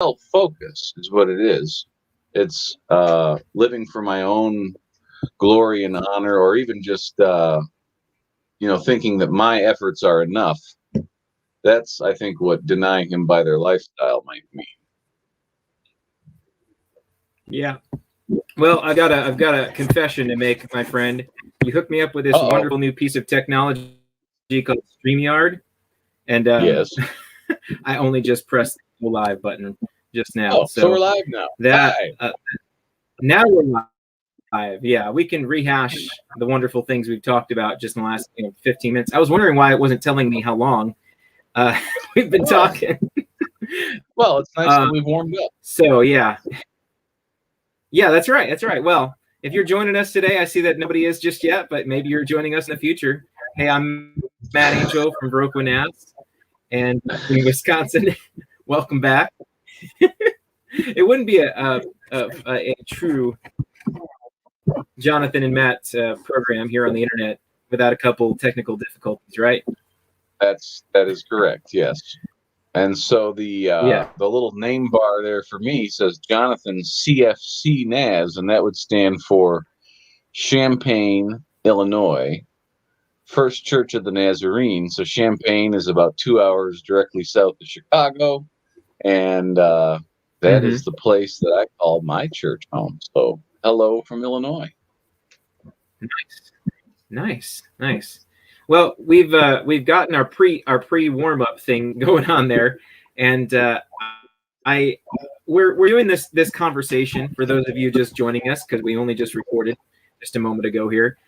self-focus is what it is. It's living for my own glory and honor, or even just thinking that my efforts are enough. That's, I think, what denying him by their lifestyle might mean. Yeah. Well, I've got a confession to make, my friend. You hooked me up with this wonderful new piece of technology called StreamYard, and Yes. I only just pressed the live button just now. Oh, so we're live now. Now we're live. Yeah, we can rehash the wonderful things we've talked about just in the last 15 minutes. I was wondering why it wasn't telling me how long we've been talking. Well, it's nice that we've warmed up. So yeah, that's right. That's right. Well, if you're joining us today, I see that nobody is just yet, but maybe you're joining us in the future. Hey, I'm Matt Angel from Baroque Nats, and in Wisconsin. Welcome back. It wouldn't be a true Johnathon and Matt program here on the internet without a couple technical difficulties, right? That is correct. Yes. And so the little name bar there for me says Johnathon CFC Naz, and that would stand for Champaign, Illinois, First Church of the Nazarene. So Champaign is about 2 hours directly south of Chicago, and that is the place that I call my church home. So hello from Illinois. Nice. Well, we've gotten our pre warm up thing going on there, and we're doing this conversation for those of you just joining us, because we only just recorded just a moment ago here,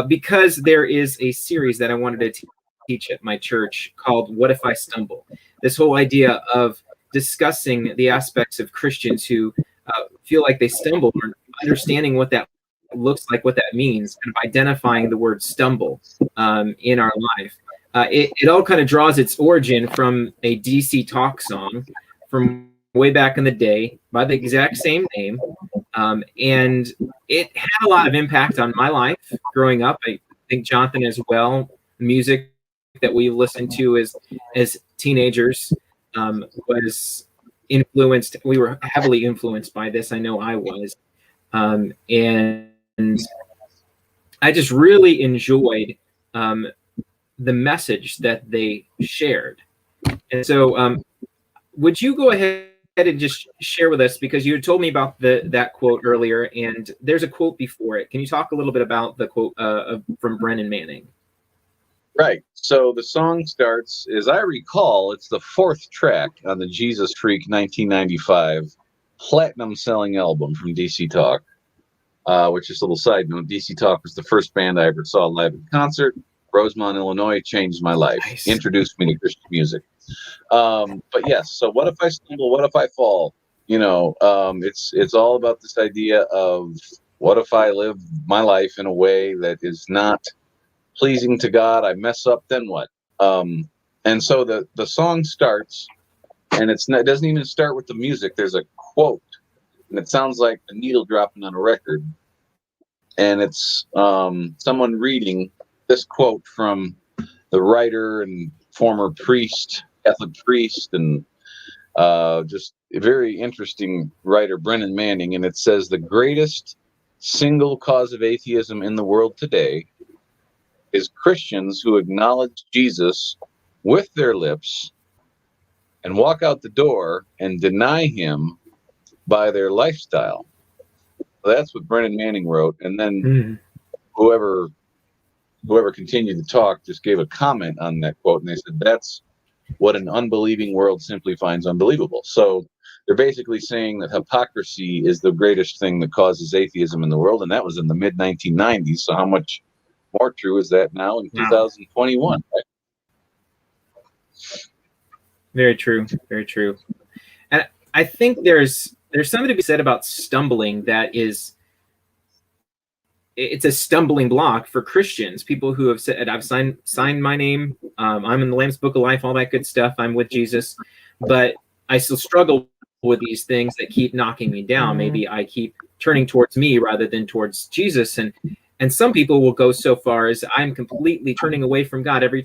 because there is a series that I wanted to teach at my church called "What If I Stumble?" This whole idea of discussing the aspects of Christians who feel like they stumble, or understanding what that looks like, what that means, and identifying the word stumble in our life. It all kind of draws its origin from a dcTalk song from way back in the day by the exact same name, and it had a lot of impact on my life growing up. I think Jonathan as well. Music that we listened to as teenagers was influenced. We were heavily influenced by this. I know I was, and I just really enjoyed the message that they shared. And so would you go ahead and just share with us, because you had told me about that quote earlier, and there's a quote before it. Can you talk a little bit about the quote from Brennan Manning? Right. So the song starts, as I recall, it's the fourth track on the Jesus Freak 1995 platinum selling album from dcTalk. Which is a little side note. dcTalk was the first band I ever saw live in concert. Rosemont, Illinois, changed my life. Nice. Introduced me to Christian music. But yes, so what if I stumble? What if I fall? It's all about this idea of what if I live my life in a way that is not pleasing to God? I mess up, then what? And so the song starts, and it doesn't even start with the music. There's a quote, and it sounds like a needle dropping on a record. And it's someone reading this quote from the writer and former priest, Catholic priest, and just a very interesting writer, Brennan Manning. And it says, the greatest single cause of atheism in the world today is Christians who acknowledge Jesus with their lips and walk out the door and deny him by their lifestyle. That's what Brennan Manning wrote, and then whoever continued to talk just gave a comment on that quote, and they said that's what an unbelieving world simply finds unbelievable. So they're basically saying that hypocrisy is the greatest thing that causes atheism in the world, and that was in the mid 1990s. So how much more true is that now in 2021? Right? Very true, very true. And I think there's something to be said about stumbling that it's a stumbling block for Christians, people who have said, I've signed my name, I'm in the Lamb's Book of Life, all that good stuff, I'm with Jesus, but I still struggle with these things that keep knocking me down. Maybe I keep turning towards me rather than towards Jesus. And some people will go so far as I'm completely turning away from God every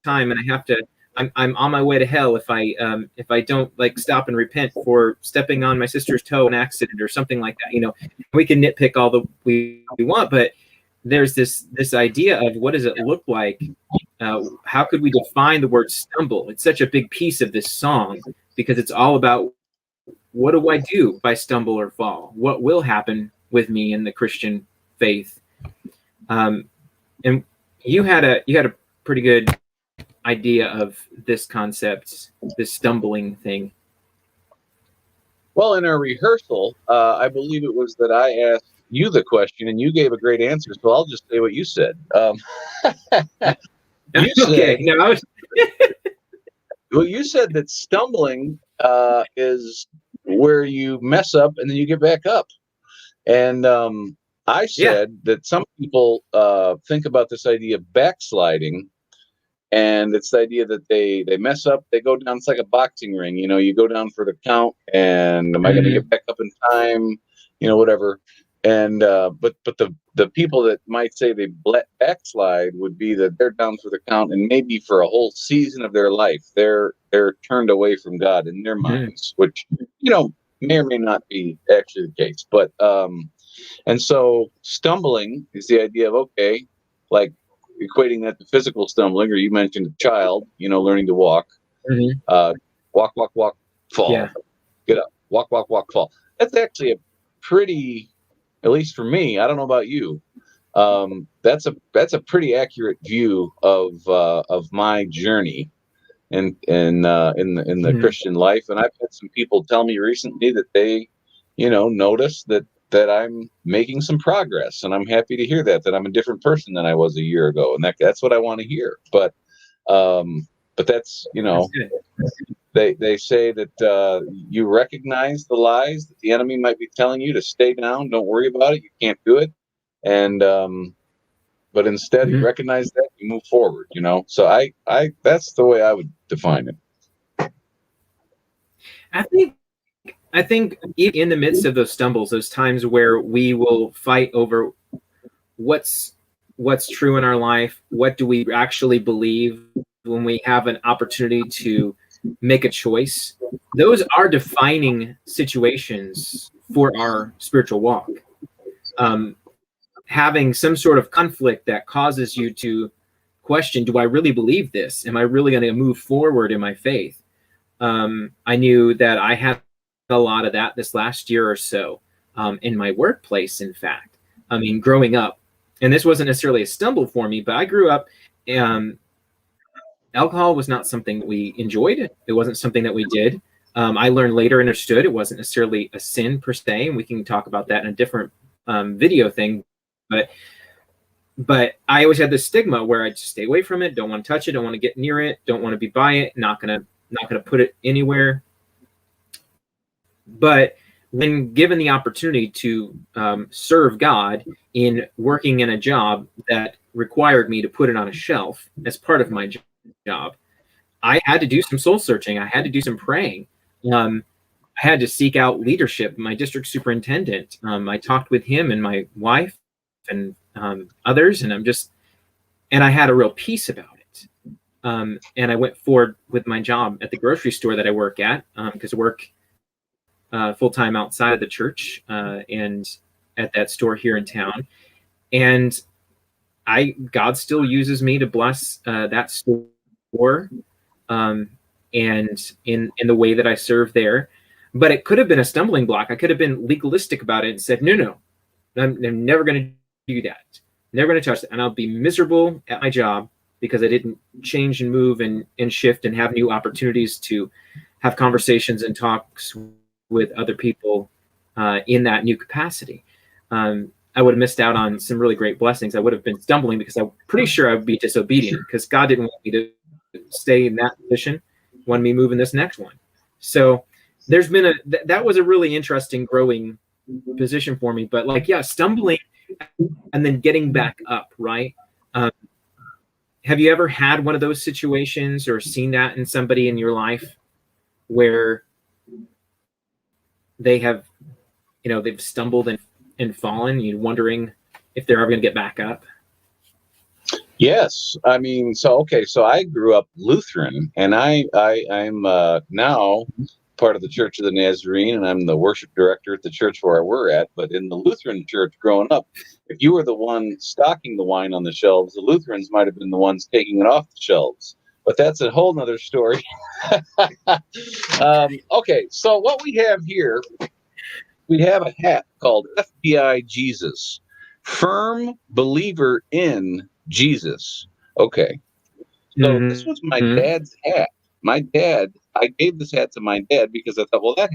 time, and I have to I'm on my way to hell if I don't like stop and repent for stepping on my sister's toe in an accident or something like that. You know, we can nitpick all the we want, but there's this idea of what does it look like? How could we define the word stumble? It's such a big piece of this song because it's all about what do I do if I stumble or fall? What will happen with me in the Christian faith? And you had a pretty good idea of this concept, this stumbling thing. Well, in our rehearsal, I believe it was that I asked you the question and you gave a great answer. So I'll just say what you said. You Okay, said, no, well, you said that stumbling is where you mess up and then you get back up. And I said that some people think about this idea of backsliding. And it's the idea that they mess up, they go down. It's like a boxing ring, you know. You go down for the count, and am I going to get back up in time? You know, whatever. And but the people that might say they backslide would be that they're down for the count, and maybe for a whole season of their life, they're turned away from God in their minds, which may or may not be actually the case. But and so stumbling is the idea of okay, like equating that to physical stumbling, or you mentioned a child, learning to walk, walk, walk, walk, fall, get up, walk, walk, walk, fall. That's actually a pretty, at least for me, I don't know about you, that's a pretty accurate view of my journey in the Christian life. And I've had some people tell me recently that they, notice that I'm making some progress, and I'm happy to hear that I'm a different person than I was a year ago, and that's what I want to hear. But that's they say that you recognize the lies that the enemy might be telling you to stay down, don't worry about it, you can't do it, and but instead you recognize that, you move forward. So I that's the way I would define it. I think in the midst of those stumbles, those times where we will fight over what's true in our life, what do we actually believe when we have an opportunity to make a choice, those are defining situations for our spiritual walk. Having some sort of conflict that causes you to question, do I really believe this? Am I really going to move forward in my faith? I knew that I had a lot of that this last year or so in my workplace. In fact, I mean, growing up, and this wasn't necessarily a stumble for me, but I grew up, alcohol was not something that we enjoyed. It wasn't something that we did. I learned later, understood it wasn't necessarily a sin per se, and we can talk about that in a different video thing. But I always had this stigma where I just stay away from it, don't want to touch it, don't want to get near it, don't want to be by it, not gonna put it anywhere. But when given the opportunity to serve God in working in a job that required me to put it on a shelf as part of my job, I had to do some soul searching. I had to do some praying. I had to seek out leadership. My district superintendent, I talked with him and my wife and others, and I had a real peace about it. And I went forward with my job at the grocery store that I work at, because I work full-time outside of the church and at that store here in town. And God still uses me to bless that store and in the way that I serve there. But it could have been a stumbling block. I could have been legalistic about it and said, no, I'm never going to do that. Never going to touch it. And I'll be miserable at my job because I didn't change and move and shift and have new opportunities to have conversations and talks with other people in that new capacity. I would have missed out on some really great blessings. I would have been stumbling because I'm pretty sure I would be disobedient because God didn't want me to stay in that position, wanted me to move in this next one. So there's been that was a really interesting growing position for me. But stumbling and then getting back up, right? Have you ever had one of those situations or seen that in somebody in your life where they have, they've stumbled and fallen, you're wondering if they're ever going to get back up? Yes, I mean, so I grew up Lutheran, and I'm now part of the Church of the Nazarene, and I'm the worship director at the church where we're at. But in the Lutheran church, growing up, if you were the one stocking the wine on the shelves, the Lutherans might have been the ones taking it off the shelves. But that's a whole nother story. Okay, so what we have here, we have a hat called FBI Jesus, firm believer in Jesus. Okay. So this was my dad's hat. I gave this hat to my dad because I thought, well, that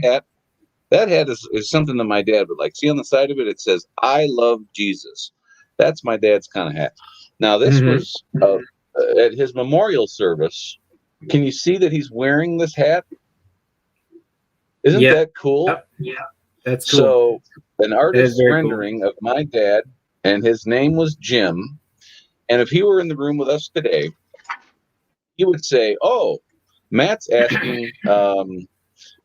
hat is something that my dad would like. See on the side of it, it says, I love Jesus. That's my dad's kind of hat. Now, this was at his memorial service. Can you see that he's wearing this hat? Isn't that cool? Yeah, that's cool. So an artist's rendering of my dad, and his name was Jim. And if he were in the room with us today, he would say, "Oh, Matt's asking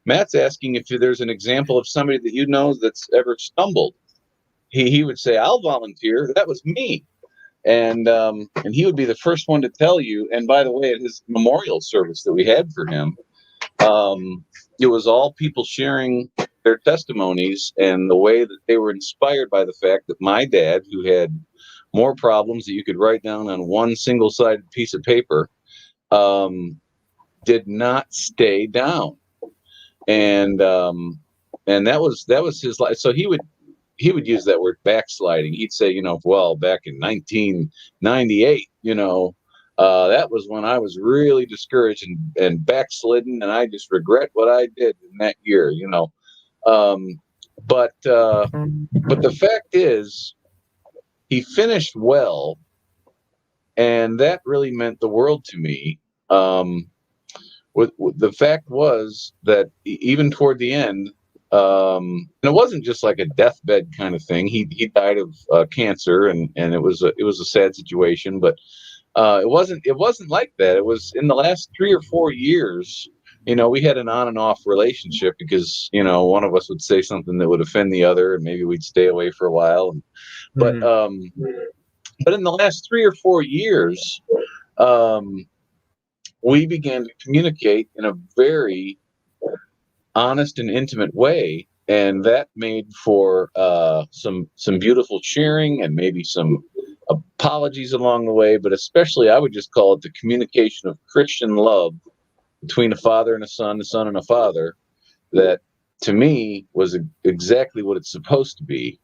if there's an example of somebody that you know that's ever stumbled." He would say, "I'll volunteer. That was me." And he would be the first one to tell you. And by the way, at his memorial service that we had for him, it was all people sharing their testimonies and the way that they were inspired by the fact that my dad, who had more problems that you could write down on one single-sided piece of paper, did not stay down. And that was his life. So he would use that word backsliding. He'd say, well, back in 1998, that was when I was really discouraged and backslidden, and I just regret what I did in that year, But the fact is, he finished well, and that really meant the world to me. The fact was that even toward the end, and it wasn't just like a deathbed kind of thing. He died of cancer, and it was a sad situation, but it wasn't like that. It was in the last 3 or 4 years. We had an on and off relationship because one of us would say something that would offend the other, and maybe we'd stay away for a while. But in the last 3 or 4 years, we began to communicate in a very honest and intimate way, and that made for some beautiful sharing and maybe some apologies along the way. But especially, I would just call it the communication of Christian love between a father and a son and a father, that to me was exactly what it's supposed to be.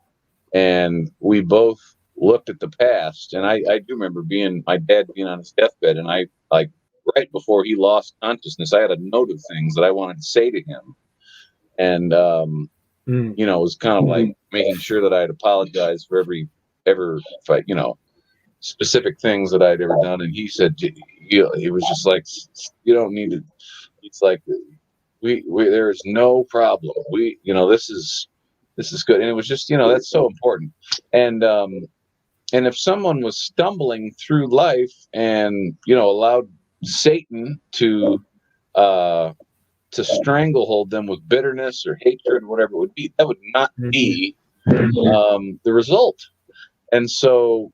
And we both looked at the past, and I do remember my dad being on his deathbed, and I, like, right before he lost consciousness, I had a note of things that I wanted to say to him. And, it was kind of like making sure that I'd apologize for specific things that I'd ever done. And he said, he was just like, you don't need to, it's like, there's no problem. This is good. And it was just, that's so important. And if someone was stumbling through life and, allowed Satan to stranglehold them with bitterness or hatred, whatever it would be, that would not be the result. And so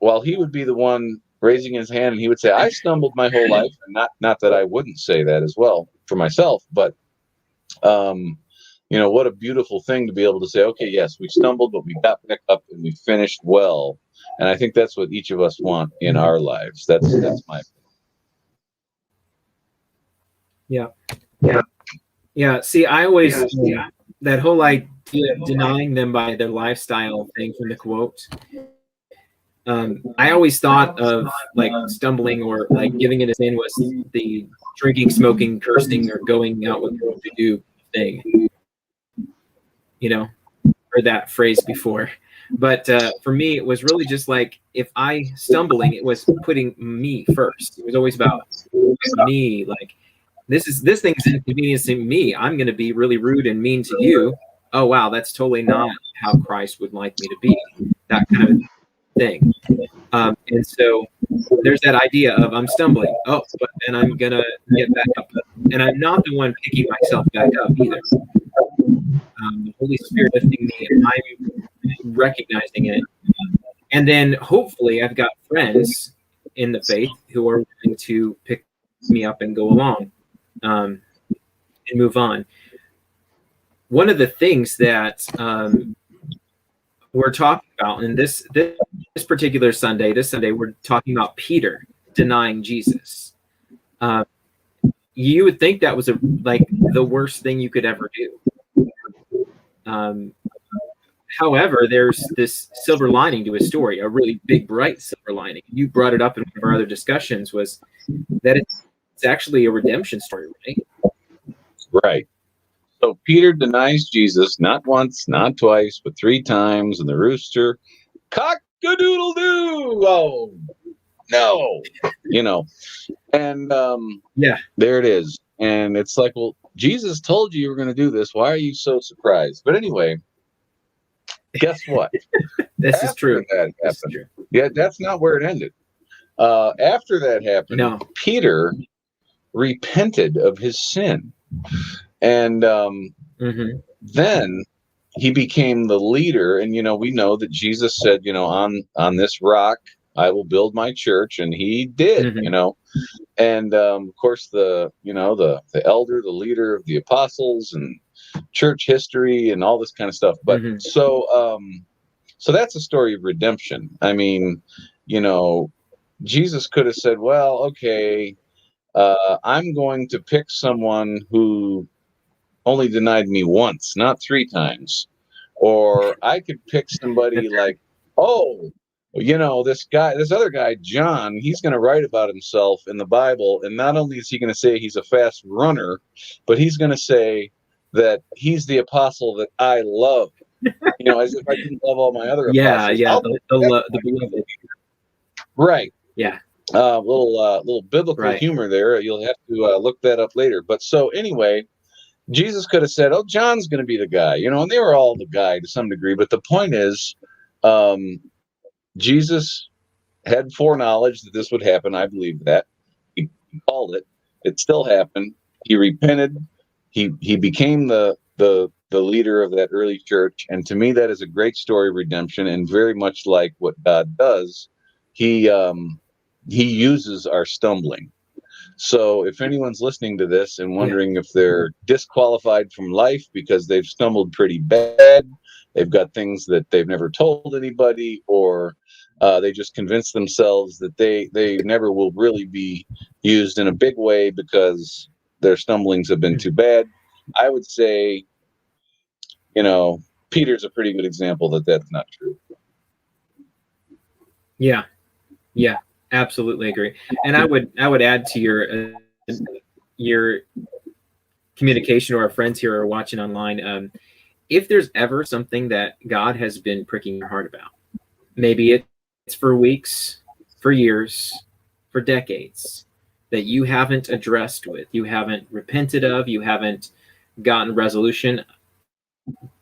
while he would be the one raising his hand and he would say, I stumbled my whole life, and not that I wouldn't say that as well for myself, but what a beautiful thing to be able to say, okay, yes, we stumbled, but we got back up and we finished well. And I think that's what each of us want in our lives. That's my opinion. Yeah. See, I always that whole idea of denying them by their lifestyle thing from the quote. I always thought of like stumbling or like giving it a sin was the drinking, smoking, cursing, or going out with girls to do thing. Heard that phrase before. But for me, it was really just like, if I stumbling, it was putting me first. It was always about me. Like, this thing is inconveniencing me. I'm going to be really rude and mean to you. Oh, wow, that's totally not how Christ would like me to be. That kind of thing. And so there's that idea of I'm stumbling. Oh, but then I'm going to get back up. And I'm not the one picking myself back up either. The Holy Spirit lifting me, and I'm recognizing it. And then hopefully I've got friends in the faith who are willing to pick me up and go along and move on. One of the things that we're talking about in this particular Sunday, we're talking about Peter denying Jesus. You would think that was like the worst thing you could ever do. However, there's this silver lining to his story, a really big, bright silver lining. You brought it up in one of our other discussions, was that it's actually a redemption story, right? Right. So Peter denies Jesus not once, not twice, but 3 times, and the rooster cock-a-doodle-doo. Oh, no. And there it is. And it's like, well, Jesus told you were going to do this. Why are you so surprised? But anyway, guess what? This is true. That happened. Yeah, that's not where it ended. After that happened, Peter repented of his sin. And then he became the leader. And, we know that Jesus said, on this rock, I will build my church. And he did, And, of course, the elder, the leader of the apostles and church history and all this kind of stuff. But so that's a story of redemption. I mean, Jesus could have said, well, okay, I'm going to pick someone who only denied me once, not 3 times. Or I could pick somebody like, this other guy, John, he's going to write about himself in the Bible. And not only is he going to say he's a fast runner, but he's going to say that he's the apostle that I love. As if I didn't love all my other apostles. The beloved. Right. Yeah. Little biblical humor there. You'll have to look that up later. But so anyway, Jesus could have said, John's going to be the guy, and they were all the guy to some degree. But the point is, Jesus had foreknowledge that this would happen. I believe that. He called it. It still happened. He repented. He became the leader of that early church. And to me, that is a great story of redemption, and very much like what God does. He uses our stumbling. So if anyone's listening to this and wondering if they're disqualified from life because they've stumbled pretty bad, they've got things that they've never told anybody, or they just convince themselves that they never will really be used in a big way because their stumblings have been too bad, I would say, Peter's a pretty good example that that's not true. Yeah. Absolutely agree. And I would add to your communication to our friends here who are watching online. If there's ever something that God has been pricking your heart about, maybe it's for weeks, for years, for decades, that you haven't addressed with, you haven't repented of, you haven't gotten resolution,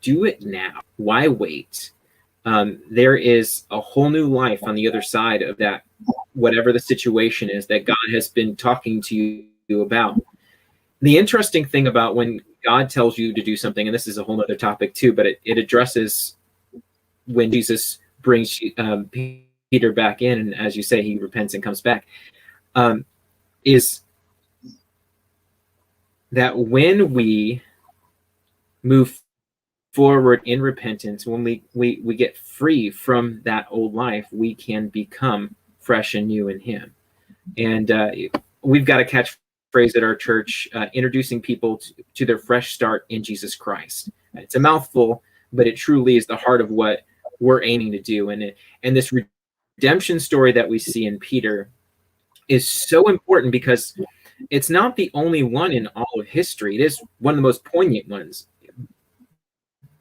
do it now. Why wait? There is a whole new life on the other side of that, whatever the situation is that God has been talking to you about. The interesting thing about when God tells you to do something, and this is a whole other topic too, but it addresses when Jesus brings Peter back in, and as you say, he repents and comes back, is that when we move forward in repentance, when we get free from that old life, we can become fresh and new in him. And we've got a catchphrase at our church, introducing people to their fresh start in Jesus Christ. It's a mouthful, but it truly is the heart of what we're aiming to do. And this redemption story that we see in Peter is so important because it's not the only one in all of history. It is one of the most poignant ones.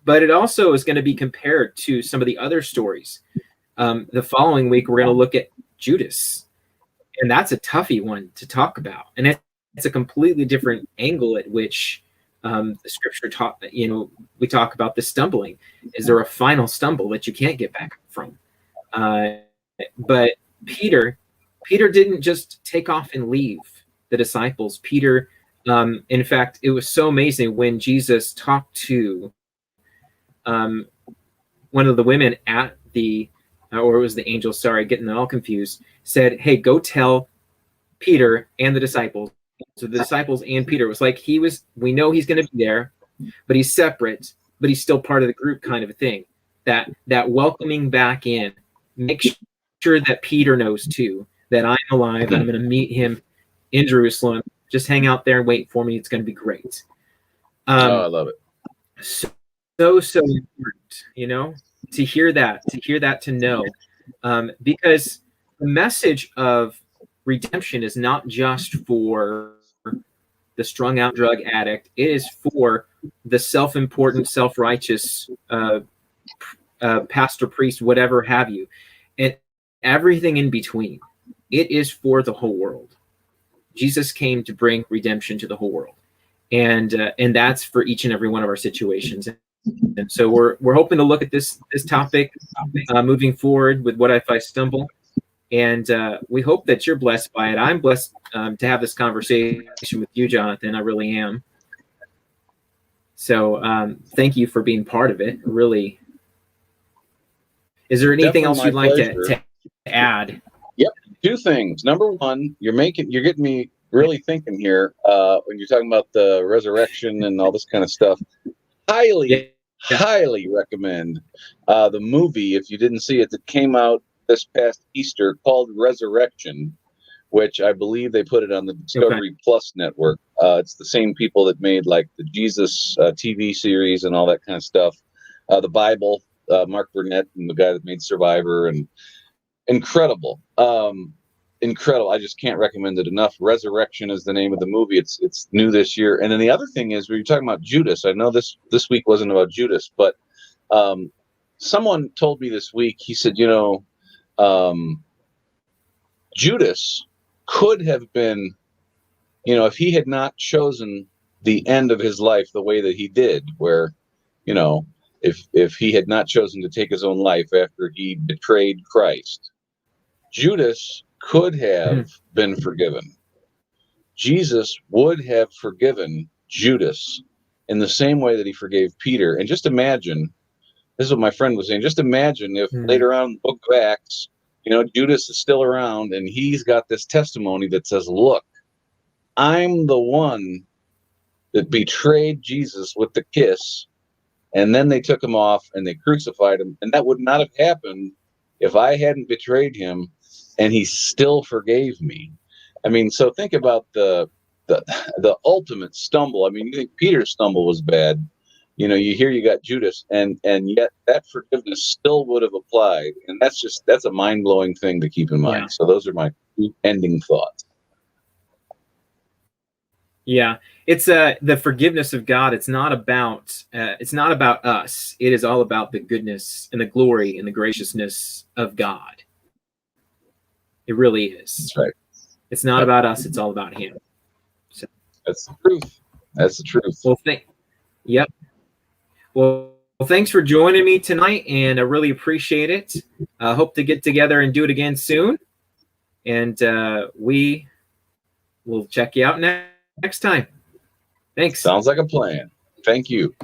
But it also is going to be compared to some of the other stories. The following week, we're going to look at Judas. And that's a toughie one to talk about. And it's a completely different angle at which the scripture we talk about the stumbling. Is there a final stumble that you can't get back from? But Peter didn't just take off and leave the disciples. Peter, in fact, it was so amazing when Jesus talked to one of the women at the or it was the angel, sorry, getting all confused, said, hey, go tell Peter and the disciples. So the disciples and Peter was like, we know he's going to be there, but he's separate, but he's still part of the group kind of a thing. That welcoming back in. Make sure that Peter knows too, that I'm alive. I'm going to meet him in Jerusalem. Just hang out there and wait for me. It's going to be great. I love it. So important, you know, to hear that, to know, because the message of redemption is not just for the strung out drug addict. It is for the self-important, self-righteous pastor, priest, whatever have you, and everything in between. It is for the whole world. Jesus came to bring redemption to the whole world, and that's for each and every one of our situations. And so we're hoping to look at this topic moving forward with What If I Stumble, and we hope that you're blessed by it. I'm blessed to have this conversation with you, Jonathan. I really am. So thank you for being part of it. Really. Is there anything else you'd like to add? Yep. 2 things. Number one, you're getting me really thinking here when you're talking about the resurrection and all this kind of stuff. Highly recommend the movie, if you didn't see it, that came out this past Easter, called Resurrection, which I believe they put it on the Discovery Plus network. It's the same people that made like the Jesus TV series and all that kind of stuff. The Bible, Mark Burnett, and the guy that made Survivor, and incredible. Incredible. I just can't recommend it enough. Resurrection is the name of the movie. It's new this year. And then the other thing is, when you're talking about Judas, I know this week wasn't about Judas, but someone told me this week, he said, Judas could have been, if he had not chosen the end of his life the way that he did, where, if he had not chosen to take his own life after he betrayed Christ, Judas could have been forgiven. Jesus would have forgiven Judas in the same way that he forgave Peter. And just imagine, this is what my friend was saying, just imagine if later on in the book of Acts, Judas is still around and he's got this testimony that says, look, I'm the one that betrayed Jesus with the kiss, and then they took him off and they crucified him. And that would not have happened if I hadn't betrayed him, and he still forgave me. I mean, so think about the ultimate stumble. I mean, you think Peter's stumble was bad. You got Judas, and yet that forgiveness still would have applied. And that's a mind-blowing thing to keep in mind. Yeah. So those are my ending thoughts. Yeah, it's the forgiveness of God. It's not about us. It is all about the goodness and the glory and the graciousness of God. It really is. That's right. It's not about us. It's all about Him. So that's the truth. That's the truth. Well, Yep. Well, thanks for joining me tonight, and I really appreciate it. I hope to get together and do it again soon. And we will check you out next time. Thanks. Sounds like a plan. Thank you.